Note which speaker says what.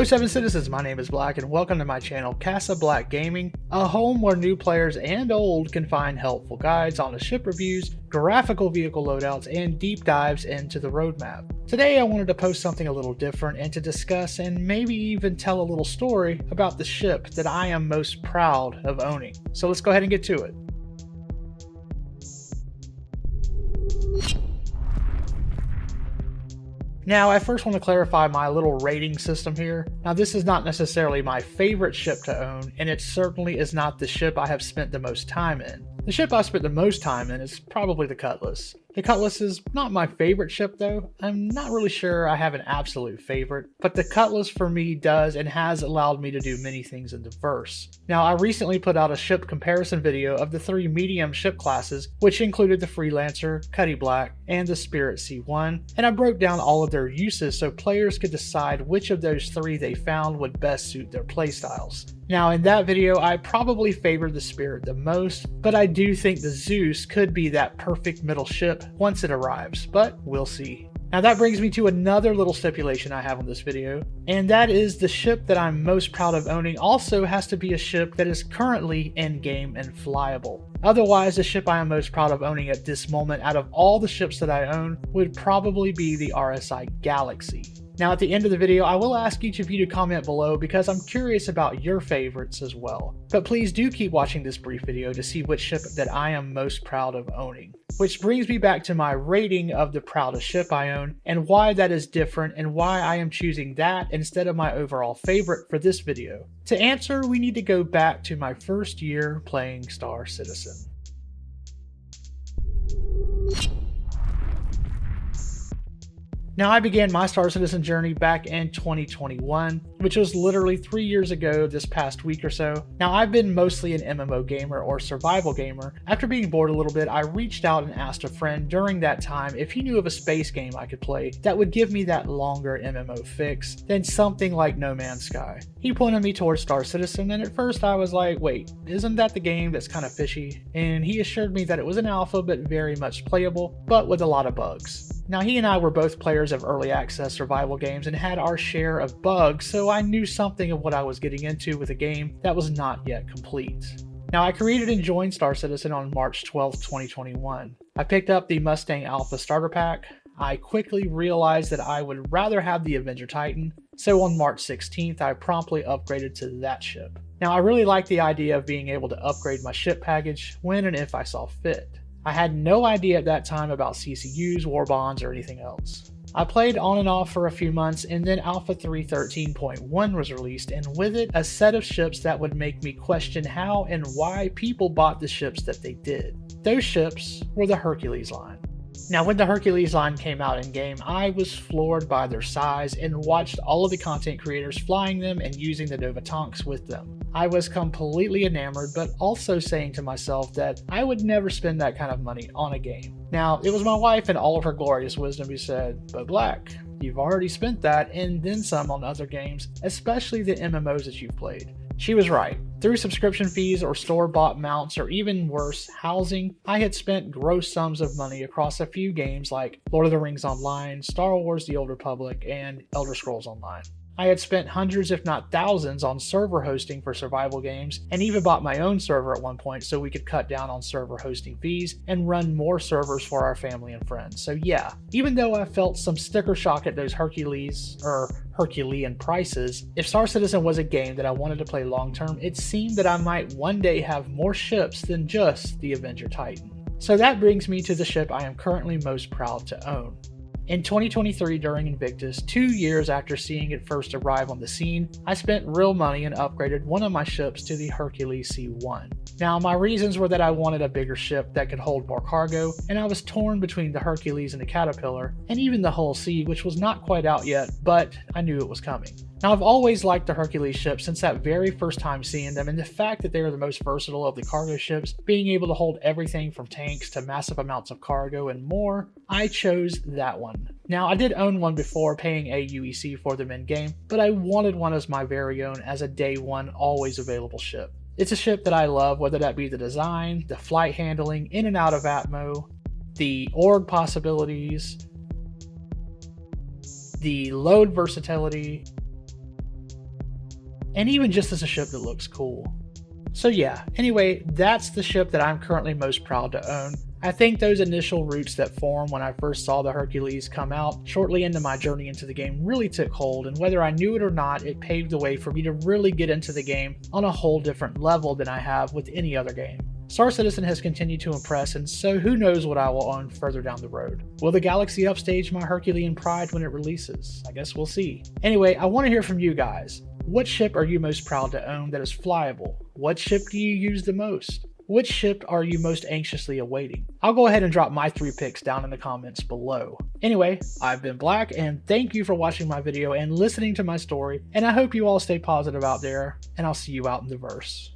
Speaker 1: Hello 7 citizens, my name is Black and welcome to my channel CasaBLACK Gaming, a home where new players and old can find helpful guides on the ship reviews, graphical vehicle loadouts, and deep dives into the roadmap. Today I wanted to post something a little different and to discuss and maybe even tell a little story about the ship that I am most proud of owning. So let's go ahead and get to it. Now, I first want to clarify my little rating system here. Now, this is not necessarily my favorite ship to own, and it certainly is not the ship I have spent the most time in. The ship I've spent the most time in is probably the Cutlass. The Cutlass is not my favorite ship though. I'm not really sure I have an absolute favorite, but the Cutlass for me does and has allowed me to do many things in the verse. Now, I recently put out a ship comparison video of the 3 medium ship classes, which included the Freelancer, CasaBLACK, and the Spirit C1, and I broke down all of their uses so players could decide which of those 3 they found would best suit their playstyles. Now, in that video, I probably favored the Spirit the most, but I do think the Zeus could be that perfect middle ship once it arrives, but we'll see. Now that brings me to another little stipulation I have on this video, and that is the ship that I'm most proud of owning also has to be a ship that is currently in-game and flyable. Otherwise, the ship I am most proud of owning at this moment out of all the ships that I own would probably be the RSI Galaxy. Now at the end of the video, I will ask each of you to comment below because I'm curious about your favorites as well. But please do keep watching this brief video to see which ship that I am most proud of owning. Which brings me back to my rating of the proudest ship I own and why that is different and why I am choosing that instead of my overall favorite for this video. To answer, we need to go back to my first year playing Star Citizen. Now, I began my Star Citizen journey back in 2021, which was literally 3 years ago this past week or so. Now, I've been mostly an MMO gamer or survival gamer. After being bored a little bit, I reached out and asked a friend during that time if he knew of a space game I could play that would give me that longer MMO fix than something like No Man's Sky. He pointed me towards Star Citizen, and at first I was like, wait, isn't that the game that's kind of fishy? And he assured me that it was an alpha but very much playable, but with a lot of bugs. Now, he and I were both players of early access survival games and had our share of bugs, so I knew something of what I was getting into with a game that was not yet complete. Now, I created and joined Star Citizen on March 12, 2021. I picked up the Mustang Alpha Starter Pack. I quickly realized that I would rather have the Avenger Titan, so on March 16th, I promptly upgraded to that ship. Now, I really liked the idea of being able to upgrade my ship package when and if I saw fit. I had no idea at that time about CCUs, war bonds, or anything else. I played on and off for a few months, and then Alpha 3.13.1 was released, and with it, a set of ships that would make me question how and why people bought the ships that they did. Those ships were the Hercules line. Now, when the Hercules line came out in game, I was floored by their size and watched all of the content creators flying them and using the Nova tanks with them. I was completely enamored, but also saying to myself that I would never spend that kind of money on a game. Now, it was my wife in all of her glorious wisdom who said, "But Black, you've already spent that and then some on other games, especially the MMOs that you've played." She was right. Through subscription fees or store-bought mounts or even worse, housing, I had spent gross sums of money across a few games like Lord of the Rings Online, Star Wars The Old Republic, and Elder Scrolls Online. I had spent hundreds if not thousands on server hosting for survival games and even bought my own server at one point so we could cut down on server hosting fees and run more servers for our family and friends. So yeah, even though I felt some sticker shock at those Herculean prices, if Star Citizen was a game that I wanted to play long term, it seemed that I might one day have more ships than just the Avenger Titan. So that brings me to the ship I am currently most proud to own. In 2023 during Invictus, 2 years after seeing it first arrive on the scene, I spent real money and upgraded one of my ships to the Hercules C1. Now, my reasons were that I wanted a bigger ship that could hold more cargo, and I was torn between the Hercules and the Caterpillar, and even the Hull C, which was not quite out yet, but I knew it was coming. Now, I've always liked the Hercules ships since that very first time seeing them, and the fact that they are the most versatile of the cargo ships, being able to hold everything from tanks to massive amounts of cargo and more, I chose that one. Now, I did own one before paying a UEC for them in-game, but I wanted one as my very own as a day one, always available ship. It's a ship that I love, whether that be the design, the flight handling, in and out of Atmo, the org possibilities, the load versatility, and even just as a ship that looks cool. So yeah, anyway, that's the ship that I'm currently most proud to own. I think those initial roots that formed when I first saw the Hercules come out shortly into my journey into the game really took hold, and whether I knew it or not, it paved the way for me to really get into the game on a whole different level than I have with any other game. Star Citizen has continued to impress, and so who knows what I will own further down the road. Will the Galaxy upstage my Herculean pride when it releases? I guess we'll see. Anyway, I want to hear from you guys. What ship are you most proud to own that is flyable? What ship do you use the most? Which ship are you most anxiously awaiting? I'll go ahead and drop my 3 picks down in the comments below. Anyway, I've been Black, and thank you for watching my video and listening to my story, and I hope you all stay positive out there, and I'll see you out in the verse.